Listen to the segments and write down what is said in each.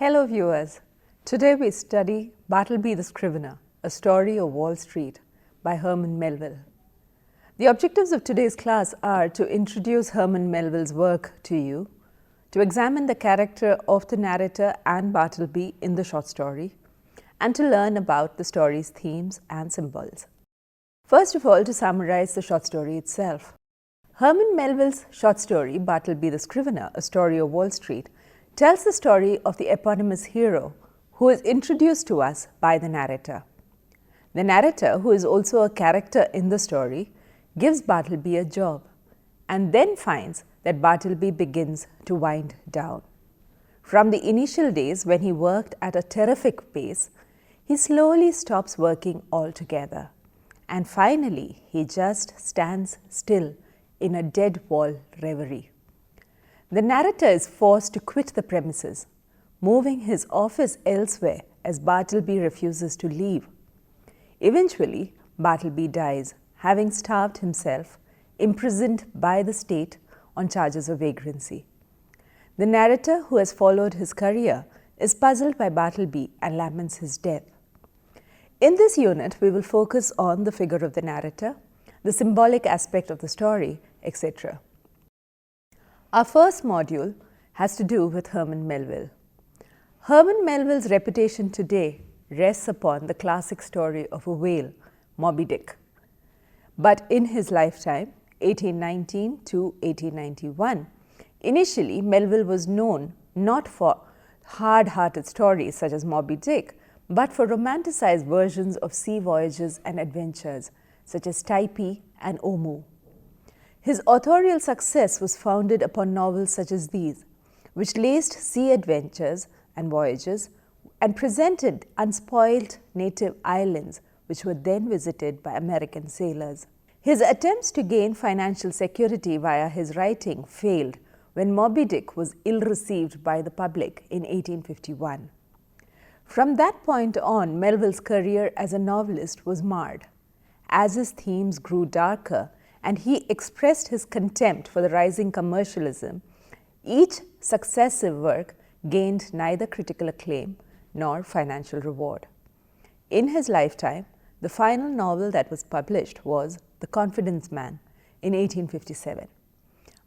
Hello viewers, today we study Bartleby the Scrivener, A Story of Wall Street by Herman Melville. The objectives of today's class are to introduce Herman Melville's work to you, to examine the character of the narrator and Bartleby in the short story, and to learn about the story's themes and symbols. First of all, to summarize the short story itself. Herman Melville's short story, Bartleby the Scrivener, A Story of Wall Street, tells the story of the eponymous hero who is introduced to us by the narrator. The narrator, who is also a character in the story, gives Bartleby a job and then finds that Bartleby begins to wind down. From the initial days when he worked at a terrific pace, he slowly stops working altogether, and finally he just stands still in a dead wall reverie. The narrator is forced to quit the premises, moving his office elsewhere as Bartleby refuses to leave. Eventually, Bartleby dies, having starved himself, imprisoned by the state on charges of vagrancy. The narrator, who has followed his career, is puzzled by Bartleby and laments his death. In this unit, we will focus on the figure of the narrator, the symbolic aspect of the story, etc. Our first module has to do with Herman Melville. Herman Melville's reputation today rests upon the classic story of a whale, Moby Dick. But in his lifetime, 1819 to 1891, initially Melville was known not for hard-hearted stories such as Moby Dick, but for romanticized versions of sea voyages and adventures such as Typee and Omoo. His authorial success was founded upon novels such as these, which laced sea adventures and voyages and presented unspoiled native islands which were then visited by American sailors. His attempts to gain financial security via his writing failed when Moby Dick was ill-received by the public in 1851. From that point on, Melville's career as a novelist was marred. As his themes grew darker and he expressed his contempt for the rising commercialism, each successive work gained neither critical acclaim nor financial reward. In his lifetime, the final novel that was published was The Confidence Man in 1857.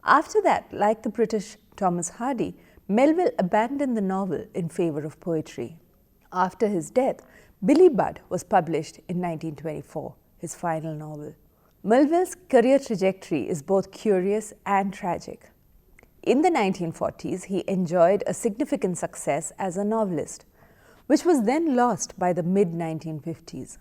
After that, like the British Thomas Hardy, Melville abandoned the novel in favor of poetry. After his death, Billy Budd was published in 1924, his final novel. Melville's career trajectory is both curious and tragic. In the 1940s, he enjoyed a significant success as a novelist, which was then lost by the mid-1950s.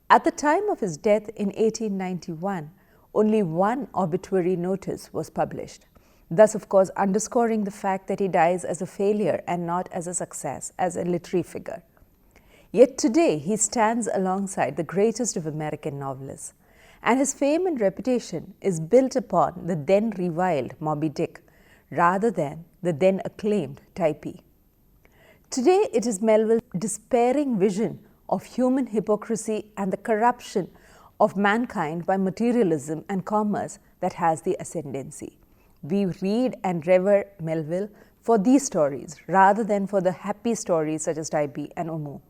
At the time of his death in 1891, only one obituary notice was published, thus of course underscoring the fact that he dies as a failure and not as a success, as a literary figure. Yet today he stands alongside the greatest of American novelists, and his fame and reputation is built upon the then reviled Moby Dick rather than the then acclaimed Typee. Today it is Melville's despairing vision of human hypocrisy and the corruption of mankind by materialism and commerce that has the ascendancy. We read and revere Melville for these stories rather than for the happy stories such as Typee and Omoo.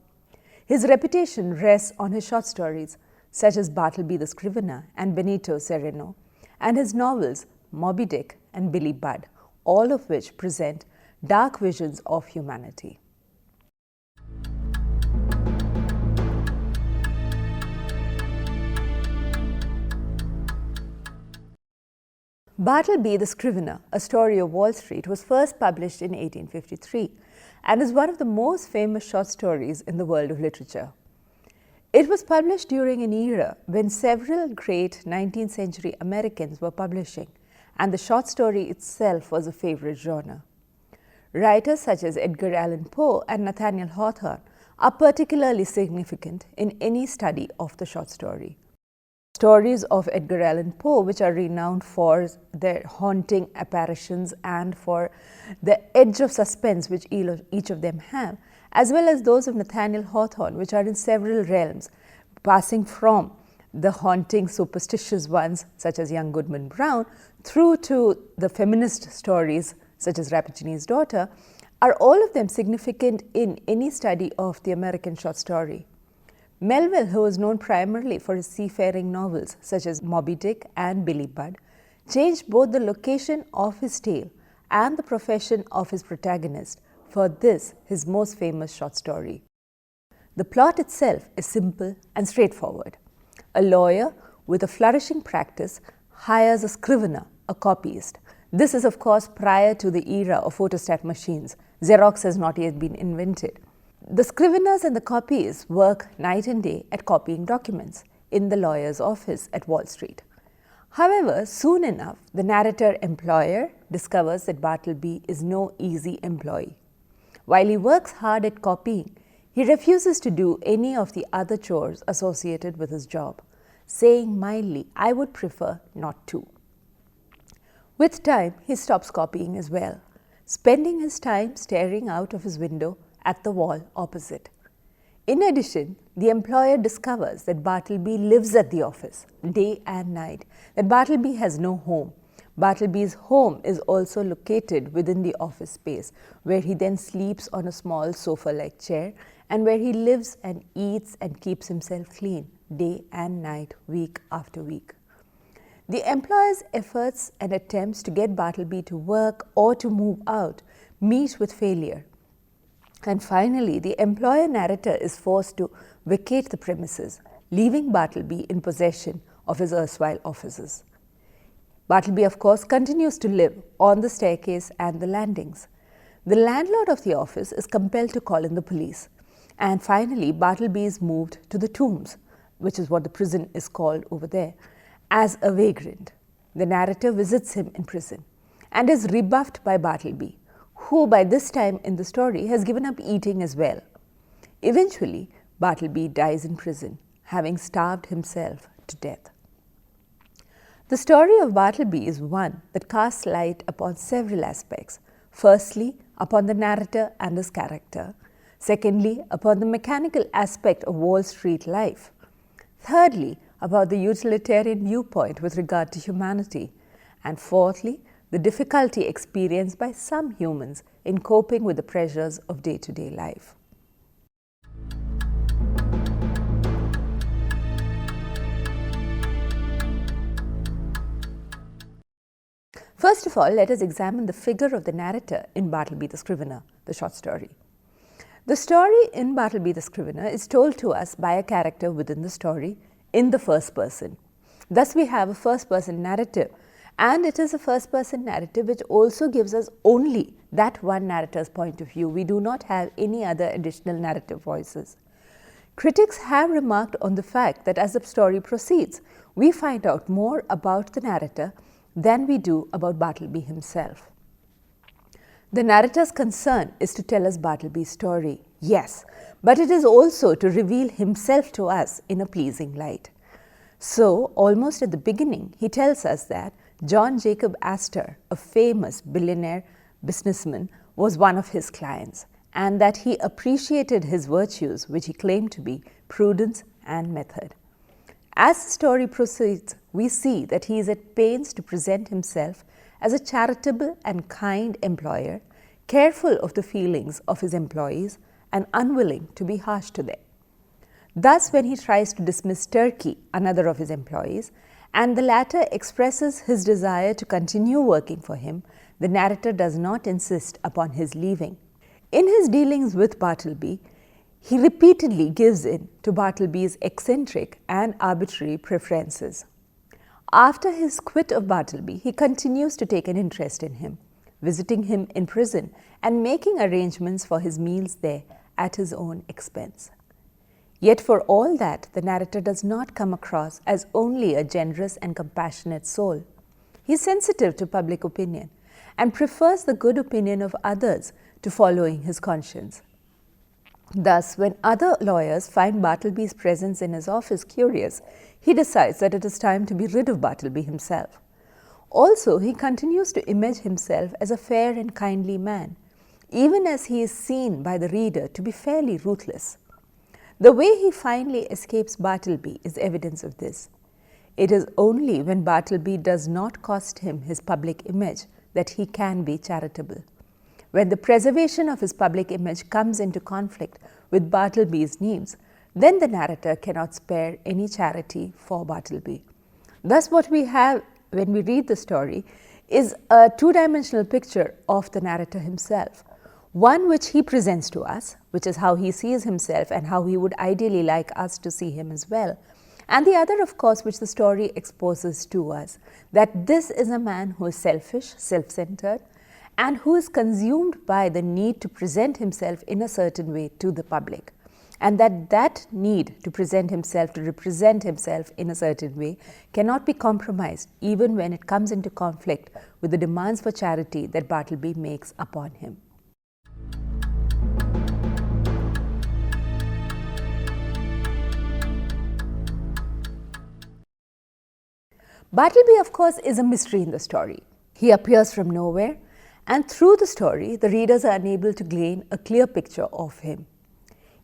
His reputation rests on his short stories such as Bartleby the Scrivener and Benito Cereno, and his novels Moby Dick and Billy Budd, all of which present dark visions of humanity. Bartleby the Scrivener, A Story of Wall Street, was first published in 1853 and is one of the most famous short stories in the world of literature. It was published during an era when several great 19th century Americans were publishing, and the short story itself was a favorite genre. Writers such as Edgar Allan Poe and Nathaniel Hawthorne are particularly significant in any study of the short story. Stories of Edgar Allan Poe, which are renowned for their haunting apparitions and for the edge of suspense which each of them have, as well as those of Nathaniel Hawthorne, which are in several realms, passing from the haunting, superstitious ones such as Young Goodman Brown, through to the feminist stories such as Rappaccini's Daughter, Are all of them significant in any study of the American short story? Melville, who was known primarily for his seafaring novels such as Moby Dick and Billy Budd, changed both the location of his tale and the profession of his protagonist for this, his most famous short story. The plot itself is simple and straightforward. A lawyer with a flourishing practice hires a scrivener, a copyist. This is, of course, prior to the era of photostat machines. Xerox has not yet been invented. The scriveners and the copyists work night and day at copying documents in the lawyer's office at Wall Street. However, soon enough, the narrator employer discovers that Bartleby is no easy employee. While he works hard at copying, he refuses to do any of the other chores associated with his job, saying mildly, "I would prefer not to." With time, he stops copying as well, spending his time staring out of his window at the wall opposite. In addition, the employer discovers that Bartleby lives at the office day and night, that Bartleby has no home. Bartleby's home is also located within the office space, where he then sleeps on a small sofa-like chair and where he lives and eats and keeps himself clean day and night, week after week. The employer's efforts and attempts to get Bartleby to work or to move out meet with failure. And finally, the employer narrator is forced to vacate the premises, leaving Bartleby in possession of his erstwhile offices. Bartleby, of course, continues to live on the staircase and the landings. The landlord of the office is compelled to call in the police. And finally, Bartleby is moved to the Tombs, which is what the prison is called over there, as a vagrant. The narrator visits him in prison and is rebuffed by Bartleby, who by this time in the story has given up eating as well. Eventually, Bartleby dies in prison, having starved himself to death. The story of Bartleby is one that casts light upon several aspects. Firstly, upon the narrator and his character. Secondly, upon the mechanical aspect of Wall Street life. Thirdly, about the utilitarian viewpoint with regard to humanity. And fourthly, the difficulty experienced by some humans in coping with the pressures of day-to-day life. First of all, let us examine the figure of the narrator in Bartleby the Scrivener, the short story. The story in Bartleby the Scrivener is told to us by a character within the story in the first person. Thus, we have a first-person narrative, and it is a first-person narrative which also gives us only that one narrator's point of view. We do not have any other additional narrative voices. Critics have remarked on the fact that as the story proceeds, we find out more about the narrator than we do about Bartleby himself. The narrator's concern is to tell us Bartleby's story, yes, but it is also to reveal himself to us in a pleasing light. So, almost at the beginning, he tells us that John Jacob Astor, a famous billionaire businessman, was one of his clients, and that he appreciated his virtues, which he claimed to be prudence and method. As the story proceeds, we see that he is at pains to present himself as a charitable and kind employer, careful of the feelings of his employees and unwilling to be harsh to them. Thus, when he tries to dismiss Turkey, another of his employees, and the latter expresses his desire to continue working for him, the narrator does not insist upon his leaving. In his dealings with Bartleby, he repeatedly gives in to Bartleby's eccentric and arbitrary preferences. After his quit of Bartleby, he continues to take an interest in him, visiting him in prison and making arrangements for his meals there at his own expense. Yet for all that, the narrator does not come across as only a generous and compassionate soul. He is sensitive to public opinion and prefers the good opinion of others to following his conscience. Thus, when other lawyers find Bartleby's presence in his office curious, he decides that it is time to be rid of Bartleby himself. Also, he continues to image himself as a fair and kindly man, even as he is seen by the reader to be fairly ruthless. The way he finally escapes Bartleby is evidence of this. It is only when Bartleby does not cost him his public image that he can be charitable. When the preservation of his public image comes into conflict with Bartleby's needs, then the narrator cannot spare any charity for Bartleby. Thus, what we have when we read the story is a two-dimensional picture of the narrator himself. One which he presents to us, which is how he sees himself and how he would ideally like us to see him as well. And the other, of course, which the story exposes to us, that this is a man who is selfish, self-centered, and who is consumed by the need to present himself in a certain way to the public. And that need to present himself, to represent himself in a certain way, cannot be compromised even when it comes into conflict with the demands for charity that Bartleby makes upon him. Bartleby, of course, is a mystery in the story. He appears from nowhere, and through the story, the readers are unable to gain a clear picture of him.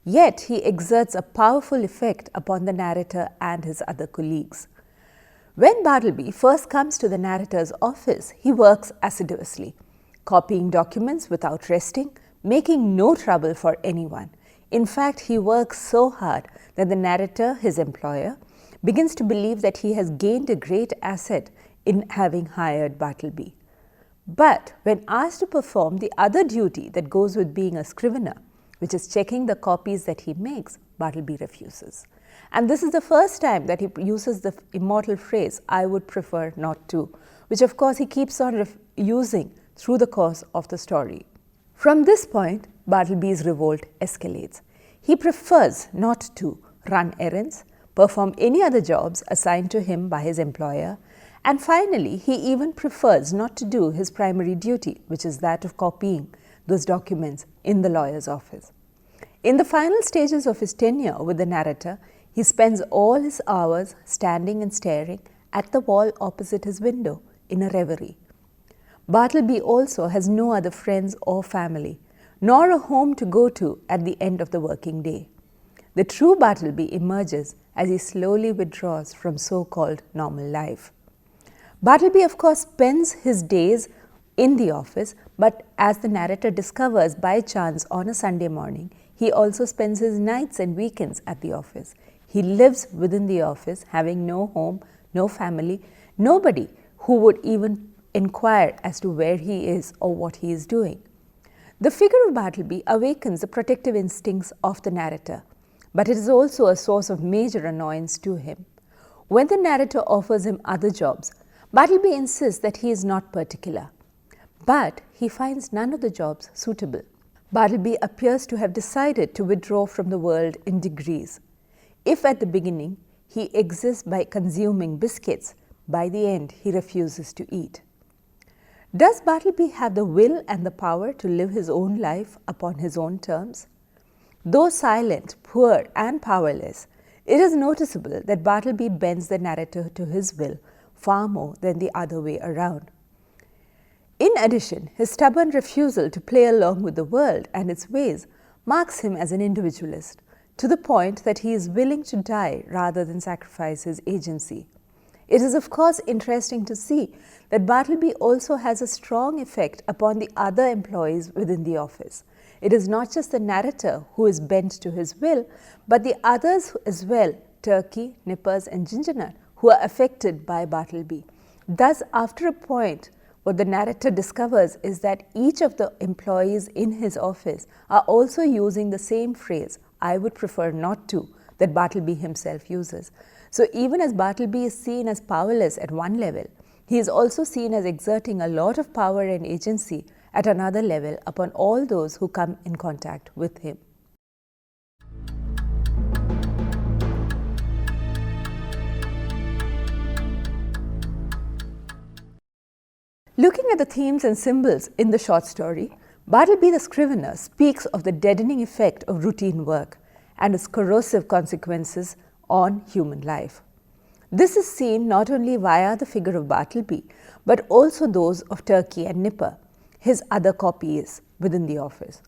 Yet, he exerts a powerful effect upon the narrator and his other colleagues. When Bartleby first comes to the narrator's office, he works assiduously, copying documents without resting, making no trouble for anyone. In fact, he works so hard that the narrator, his employer, begins to believe that he has gained a great asset in having hired Bartleby. But when asked to perform the other duty that goes with being a scrivener, which is checking the copies that he makes, Bartleby refuses. And this is the first time that he uses the immortal phrase, "I would prefer not to," which of course he keeps on using through the course of the story. From this point, Bartleby's revolt escalates. He prefers not to run errands, perform any other jobs assigned to him by his employer, and finally, he even prefers not to do his primary duty, which is that of copying those documents in the lawyer's office. In the final stages of his tenure with the narrator, he spends all his hours standing and staring at the wall opposite his window in a reverie. Bartleby also has no other friends or family, nor a home to go to at the end of the working day. The true Bartleby emerges as he slowly withdraws from so-called normal life. Bartleby, of course, spends his days in the office, but as the narrator discovers by chance on a Sunday morning, he also spends his nights and weekends at the office. He lives within the office, having no home, no family, nobody who would even inquire as to where he is or what he is doing. The figure of Bartleby awakens the protective instincts of the narrator, but it is also a source of major annoyance to him. When the narrator offers him other jobs, Bartleby insists that he is not particular, but he finds none of the jobs suitable. Bartleby appears to have decided to withdraw from the world in degrees. If at the beginning he exists by consuming biscuits, by the end he refuses to eat. Does Bartleby have the will and the power to live his own life upon his own terms? Though silent, poor, and powerless, it is noticeable that Bartleby bends the narrator to his will far more than the other way around. In addition, his stubborn refusal to play along with the world and its ways marks him as an individualist, to the point that he is willing to die rather than sacrifice his agency. It is of course interesting to see that Bartleby also has a strong effect upon the other employees within the office. It is not just the narrator who is bent to his will, but the others as well, Turkey, Nippers, and Ginjernut, who are affected by Bartleby. Thus, after a point, what the narrator discovers is that each of the employees in his office are also using the same phrase, "I would prefer not to," that Bartleby himself uses. So even as Bartleby is seen as powerless at one level, he is also seen as exerting a lot of power and agency at another level upon all those who come in contact with him. Looking at the themes and symbols in the short story, Bartleby the Scrivener speaks of the deadening effect of routine work and its corrosive consequences on human life. This is seen not only via the figure of Bartleby, but also those of Turkey and Nipper, his other copyists within the office.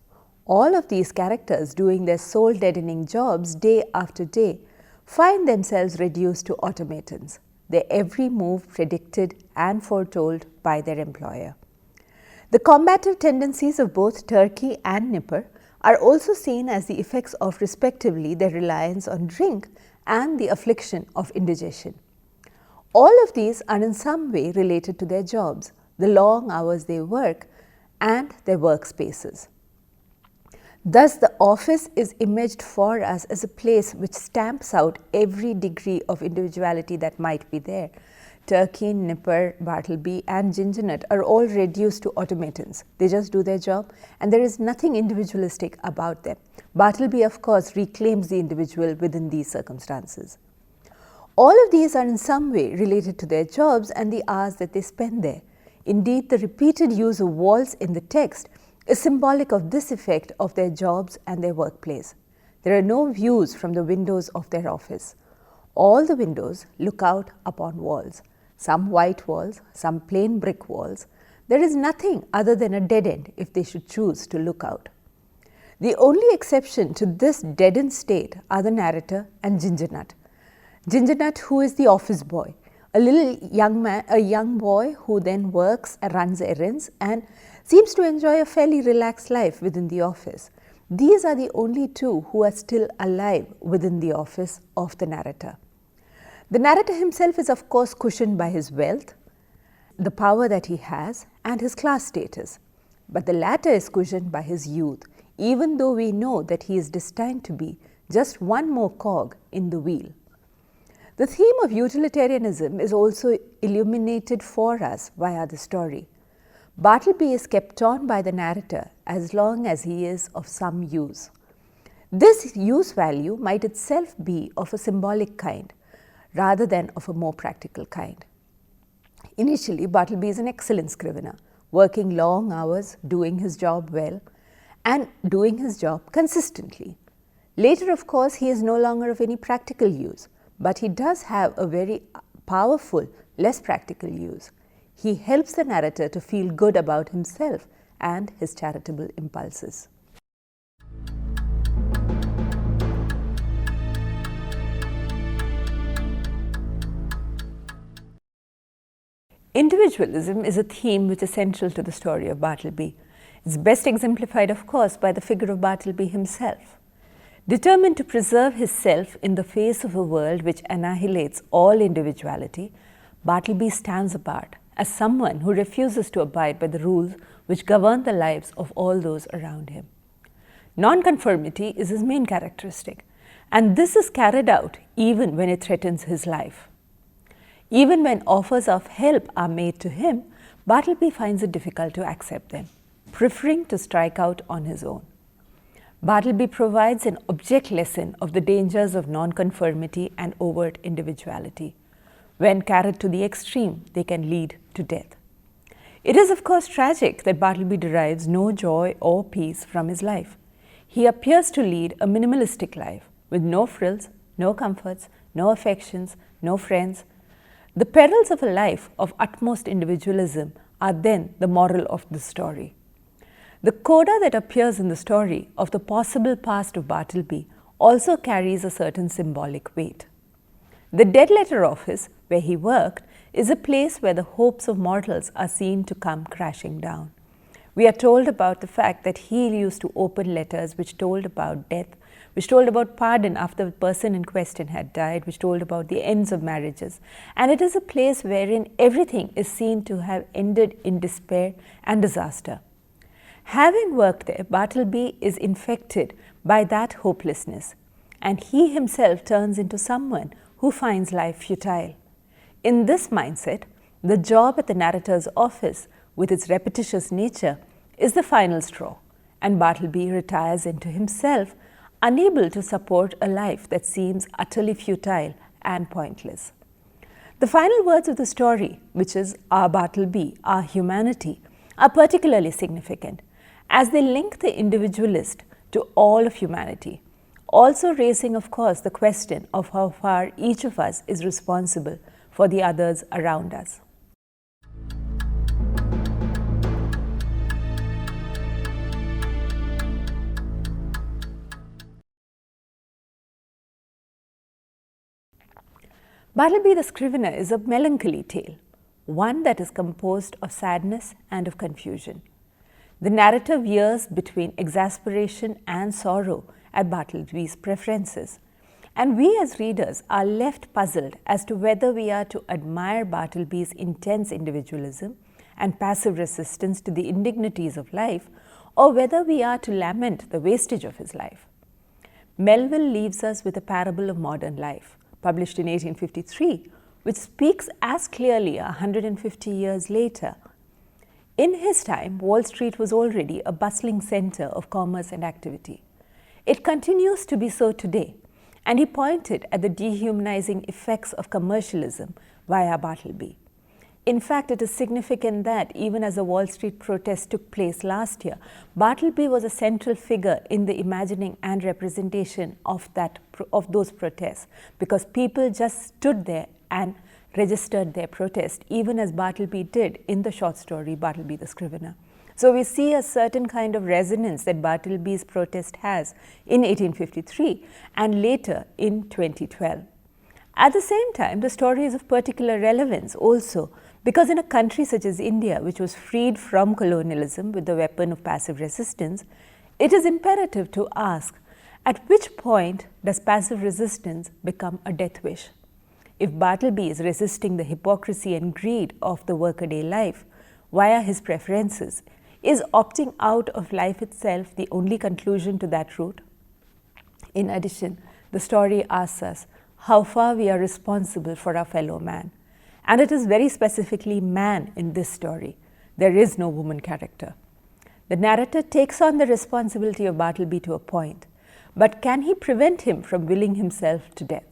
All of these characters doing their soul-deadening jobs day after day find themselves reduced to automatons, their every move predicted and foretold by their employer. The combative tendencies of both Turkey and Nipper are also seen as the effects of respectively their reliance on drink and the affliction of indigestion. All of these are in some way related to their jobs, the long hours they work, and their workspaces. Thus, the office is imaged for us as a place which stamps out every degree of individuality that might be there. Turkey, Nipper, Bartleby and Gingernut are all reduced to automatons. They just do their job and there is nothing individualistic about them. Bartleby, of course, reclaims the individual within these circumstances. All of these are in some way related to their jobs and the hours that they spend there. Indeed, the repeated use of walls in the text is symbolic of this effect of their jobs and their workplace. There are no views from the windows of their office. All the windows look out upon walls, some white walls, some plain brick walls. There is nothing other than a dead end if they should choose to look out. The only exception to this dead-end state are the narrator and Gingernut. Gingernut, who is the office boy, a young boy who then works and runs errands and seems to enjoy a fairly relaxed life within the office. These are the only two who are still alive within the office of the narrator. The narrator himself is of course cushioned by his wealth, the power that he has and his class status, but the latter is cushioned by his youth, even though we know that he is destined to be just one more cog in the wheel. The theme of utilitarianism is also illuminated for us via the story. Bartleby is kept on by the narrator as long as he is of some use. This use value might itself be of a symbolic kind rather than of a more practical kind. Initially, Bartleby is an excellent scrivener, working long hours, doing his job well and doing his job consistently. Later, of course, he is no longer of any practical use, but he does have a very powerful, less practical use. He helps the narrator to feel good about himself and his charitable impulses. Individualism is a theme which is central to the story of Bartleby. It's best exemplified, of course, by the figure of Bartleby himself. Determined to preserve his self in the face of a world which annihilates all individuality, Bartleby stands apart as someone who refuses to abide by the rules which govern the lives of all those around him. Nonconformity is his main characteristic, and this is carried out even when it threatens his life. Even when offers of help are made to him, Bartleby finds it difficult to accept them, preferring to strike out on his own. Bartleby provides an object lesson of the dangers of nonconformity and overt individuality. When carried to the extreme, they can lead to death. It is of course tragic that Bartleby derives no joy or peace from his life. He appears to lead a minimalistic life with no frills, no comforts, no affections, no friends. The perils of a life of utmost individualism are then the moral of the story. The coda that appears in the story of the possible past of Bartleby also carries a certain symbolic weight. The dead letter office, where he worked, is a place where the hopes of mortals are seen to come crashing down. We are told about the fact that he used to open letters which told about death, which told about pardon after the person in question had died, which told about the ends of marriages. And it is a place wherein everything is seen to have ended in despair and disaster. Having worked there, Bartleby is infected by that hopelessness, and he himself turns into someone who finds life futile. In this mindset, the job at the narrator's office, with its repetitious nature, is the final straw, and Bartleby retires into himself, unable to support a life that seems utterly futile and pointless. The final words of the story, which is "Our Bartleby, our humanity," are particularly significant, as they link the individualist to all of humanity, also raising, of course, the question of how far each of us is responsible for the others around us. Bartleby the Scrivener is a melancholy tale, one that is composed of sadness and of confusion. The narrator veers between exasperation and sorrow at Bartleby's preferences, and we as readers are left puzzled as to whether we are to admire Bartleby's intense individualism and passive resistance to the indignities of life, or whether we are to lament the wastage of his life. Melville leaves us with a parable of modern life, published in 1853, which speaks as clearly 150 years later. In his time, Wall Street was already a bustling center of commerce and activity. It continues to be so today, and he pointed at the dehumanizing effects of commercialism via Bartleby. In fact, it is significant that even as the Wall Street protest took place last year, Bartleby was a central figure in the imagining and representation of those protests, because people just stood there and registered their protest, even as Bartleby did in the short story Bartleby the Scrivener. So we see a certain kind of resonance that Bartleby's protest has in 1853 and later in 2012. At the same time, the story is of particular relevance also because in a country such as India, which was freed from colonialism with the weapon of passive resistance, it is imperative to ask, at which point does passive resistance become a death wish? If Bartleby is resisting the hypocrisy and greed of the workaday life via his preferences, is opting out of life itself the only conclusion to that route? In addition, the story asks us how far we are responsible for our fellow man. And it is very specifically man in this story. There is no woman character. The narrator takes on the responsibility of Bartleby to a point, but can he prevent him from willing himself to death?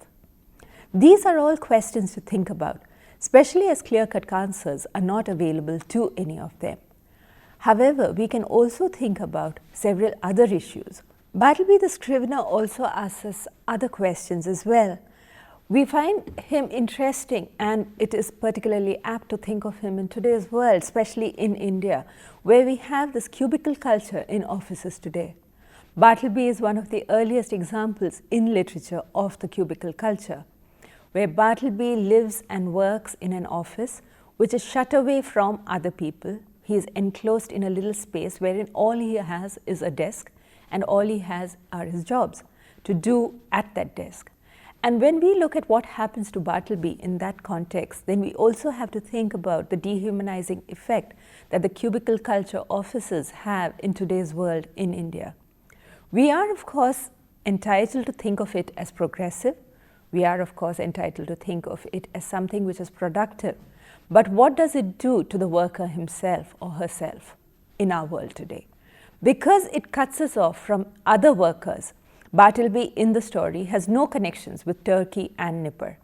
These are all questions to think about, especially as clear-cut answers are not available to any of them. However, we can also think about several other issues. Bartleby the Scrivener also asks us other questions as well. We find him interesting, and it is particularly apt to think of him in today's world, especially in India, where we have this cubicle culture in offices today. Bartleby is one of the earliest examples in literature of the cubicle culture, where Bartleby lives and works in an office which is shut away from other people. He is enclosed in a little space wherein all he has is a desk and all he has are his jobs to do at that desk. And when we look at what happens to Bartleby in that context, then we also have to think about the dehumanizing effect that the cubicle culture offices have in today's world in India. We are, of course, entitled to think of it as progressive. We are, of course, entitled to think of it as something which is productive. But what does it do to the worker himself or herself in our world today? Because it cuts us off from other workers, Bartleby in the story has no connections with Turkey and Nipper.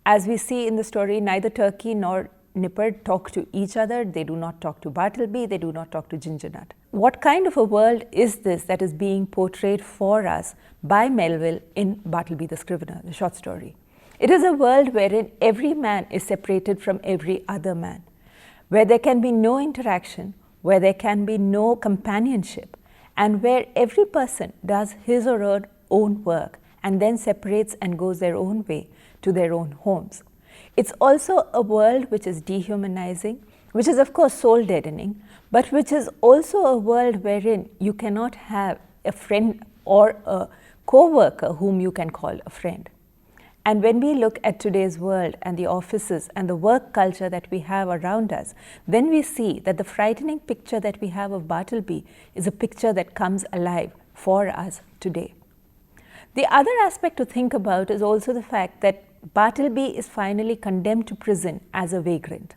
As we see in the story, neither Turkey nor Nipper talk to each other. They do not talk to Bartleby. They do not talk to Ginjernut. What kind of a world is this that is being portrayed for us by Melville in Bartleby the Scrivener, the short story? It is a world wherein every man is separated from every other man, where there can be no interaction, where there can be no companionship, and where every person does his or her own work and then separates and goes their own way to their own homes. It's also a world which is dehumanizing, which is of course soul deadening, but which is also a world wherein you cannot have a friend or a co-worker whom you can call a friend. And when we look at today's world and the offices and the work culture that we have around us, then we see that the frightening picture that we have of Bartleby is a picture that comes alive for us today. The other aspect to think about is also the fact that Bartleby is finally condemned to prison as a vagrant.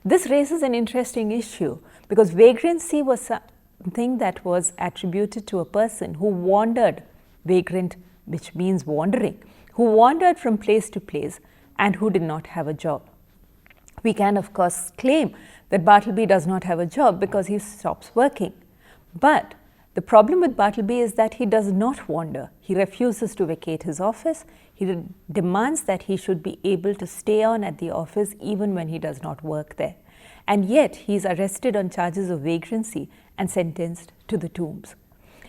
This raises an interesting issue because vagrancy was something that was attributed to a person who wandered, vagrant, which means wandering, who wandered from place to place and who did not have a job. We can of course claim that Bartleby does not have a job because he stops working. But the problem with Bartleby is that he does not wander. He refuses to vacate his office. He demands that he should be able to stay on at the office even when he does not work there. And yet he is arrested on charges of vagrancy and sentenced to the Tombs.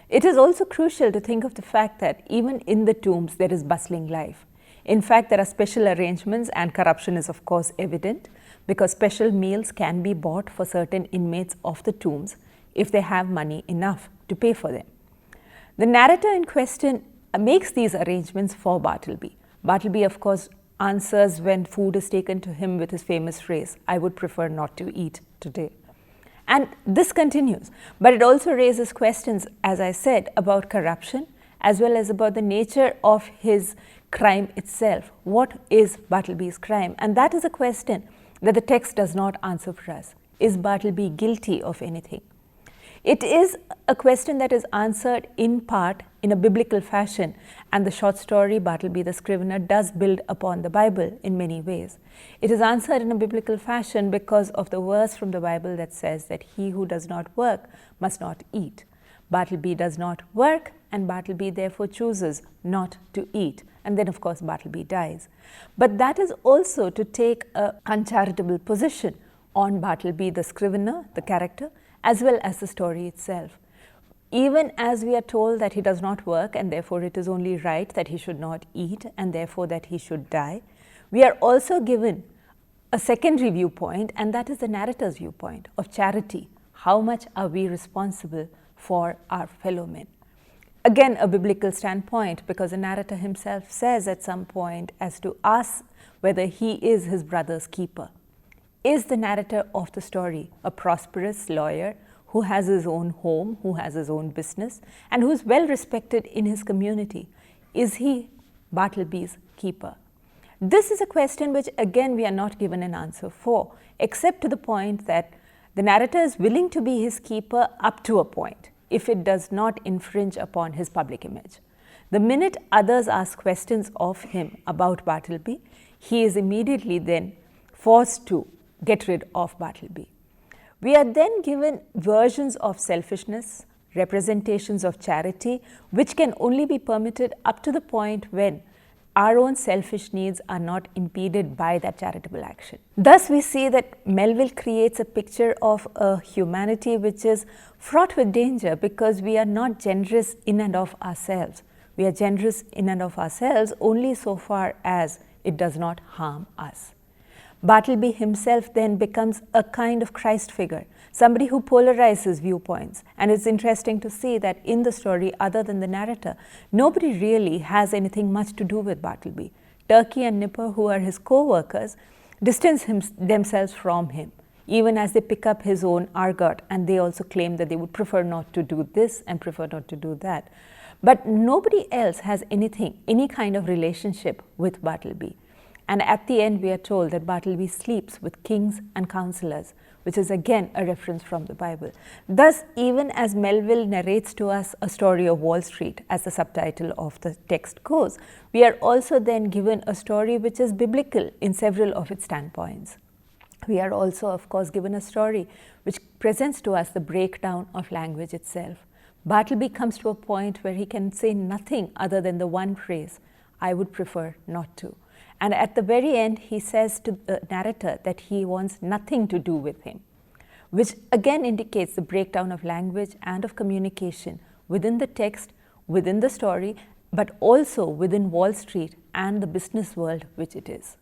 It is also crucial to think of the fact that even in the Tombs there is bustling life. In fact, there are special arrangements and corruption is of course evident because special meals can be bought for certain inmates of the Tombs if they have money enough to pay for them. The narrator in question makes these arrangements for Bartleby. Bartleby, of course, answers when food is taken to him with his famous phrase, "I would prefer not to eat today." And this continues, but it also raises questions, as I said, about corruption as well as about the nature of his crime itself. What is Bartleby's crime? And that is a question that the text does not answer for us. Is Bartleby guilty of anything? It is a question that is answered in part in a biblical fashion, and the short story Bartleby the Scrivener does build upon the Bible in many ways. It is answered in a biblical fashion because of the verse from the Bible that says that he who does not work must not eat. Bartleby does not work, and Bartleby therefore chooses not to eat. And then, of course, Bartleby dies. But that is also to take an uncharitable position on Bartleby the Scrivener, the character, as well as the story itself. Even as we are told that he does not work and therefore it is only right that he should not eat and therefore that he should die, we are also given a secondary viewpoint, and that is the narrator's viewpoint of charity. How much are we responsible for our fellow men? Again, a biblical standpoint, because the narrator himself says at some point as to us whether he is his brother's keeper. Is the narrator of the story a prosperous lawyer who has his own home, who has his own business, and who is well respected in his community? Is he Bartleby's keeper? This is a question which again we are not given an answer for, except to the point that the narrator is willing to be his keeper up to a point, if it does not infringe upon his public image. The minute others ask questions of him about Bartleby, he is immediately then forced to get rid of Bartleby. We are then given versions of selfishness, representations of charity, which can only be permitted up to the point when our own selfish needs are not impeded by that charitable action. Thus, we see that Melville creates a picture of a humanity which is fraught with danger because we are not generous in and of ourselves. We are generous in and of ourselves only so far as it does not harm us. Bartleby himself then becomes a kind of Christ figure, somebody who polarizes viewpoints. And it's interesting to see that in the story, other than the narrator, nobody really has anything much to do with Bartleby. Turkey and Nipper, who are his co-workers, distance themselves from him, even as they pick up his own argot, and they also claim that they would prefer not to do this and prefer not to do that. But nobody else has any kind of relationship with Bartleby. And at the end, we are told that Bartleby sleeps with kings and counselors, which is again a reference from the Bible. Thus, even as Melville narrates to us a story of Wall Street, as the subtitle of the text goes, we are also then given a story which is biblical in several of its standpoints. We are also, of course, given a story which presents to us the breakdown of language itself. Bartleby comes to a point where he can say nothing other than the one phrase, "I would prefer not to." And at the very end, he says to the narrator that he wants nothing to do with him, which again indicates the breakdown of language and of communication within the text, within the story, but also within Wall Street and the business world which it is.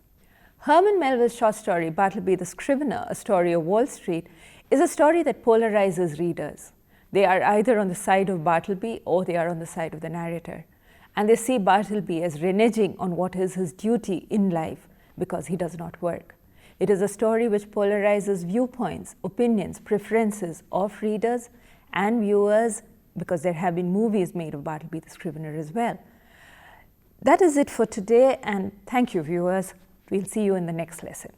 Herman Melville's short story, Bartleby the Scrivener, A Story of Wall Street, is a story that polarizes readers. They are either on the side of Bartleby or they are on the side of the narrator. And they see Bartleby as reneging on what is his duty in life because he does not work. It is a story which polarizes viewpoints, opinions, preferences of readers and viewers, because there have been movies made of Bartleby the Scrivener as well. That is it for today, and thank you, viewers. We'll see you in the next lesson.